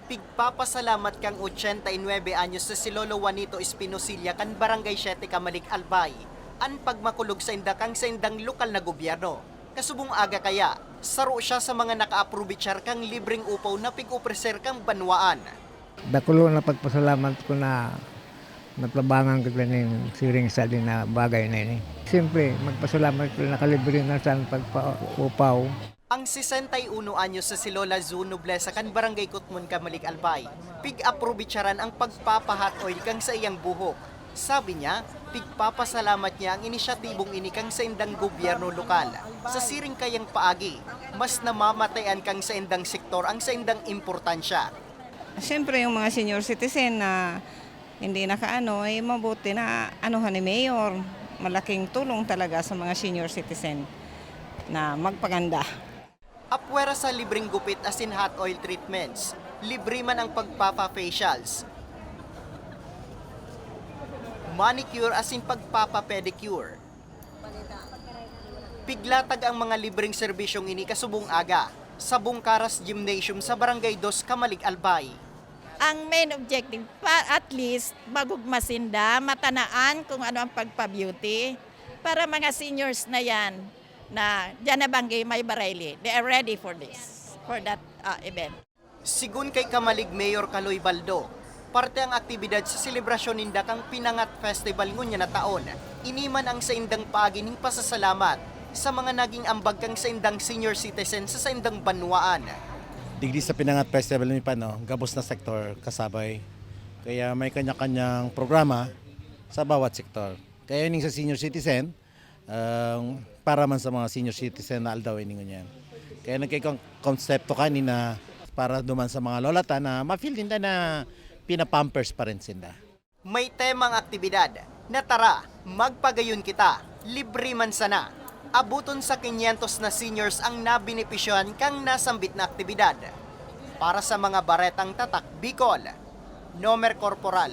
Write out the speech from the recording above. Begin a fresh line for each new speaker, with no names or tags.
Pigpapasalamat kang 89 anyos sa si Lolo Juanito Espinosilla kan Barangay 7 Kamalig Albay. An pagmakulog sa indakang sa indang lokal na gobyerno. Kasubong aga kaya, saro siya sa mga naka-aprobitsar kang libreng upaw na pig-upreser kang banwaan.
Dakulo na pagpasalamat ko na natlabangan ko ng siring sa din na bagay na ini. Siyempre, magpasalamat ko na nakalibre na sa pagpaupaw.
Ang 61 anyos sa si Lola Zu Noblesa kan Barangay Kutmun Kamalig Albay, pig-aprobitsaran ang pagpapahat oil kang sa iyang buhok. Sabi niya, pigpapasalamat niya ang inisyatibong ini kang sa indang gobyerno lokal. Sa siring kayang paagi, mas namamatayan kang sa indang sektor ang sa indang importansya.
Siyempre yung mga senior citizen na hindi nakaano ay mabuti na anuhan ni Mayor. Malaking tulong talaga sa mga senior citizen na magpaganda.
Apwera sa libreng gupit asin hot oil treatments, libre man ang pagpapa-facials, manicure asin pagpapa-pedicure. Piglatag ang mga libreng serbisyong ini kasubong aga sa Bungkaras Gymnasium sa Barangay 2 Kamalig Albay.
Ang main objective, at least magugmasinda, matanaan kung ano ang pagpa-beauty para mga seniors na yan na dyan na Bangay May Barayli. They are ready for this, for that event.
Sigun kay Kamalig Mayor Kaloy Baldo, parte ang aktibidad sa selebrasyon ninda kang Pinangat Festival ngunya na taon. Iniman ang sa indang paagining pasasalamat sa mga naging ambag kang sa indang senior citizen sa indang banwaan.
Digdi sa Pinangat Festival ni Pano, gabos na sektor kasabay. Kaya may kanya-kanyang programa sa bawat sektor. Kaya yun sa senior citizen, para man sa mga senior citizen na aldawin ninyo yan. Kaya nagkikonsepto kanina para duman sa mga lolata na ma-feel din na pinapampers pa rin sila.
May temang aktibidad na tara, magpagayon kita, libre man sana. Abuton sa 500 na seniors ang nabenepisyohan kang nasambit na aktibidad. Para sa mga baretang tatak Bicol, Nomer Corporal,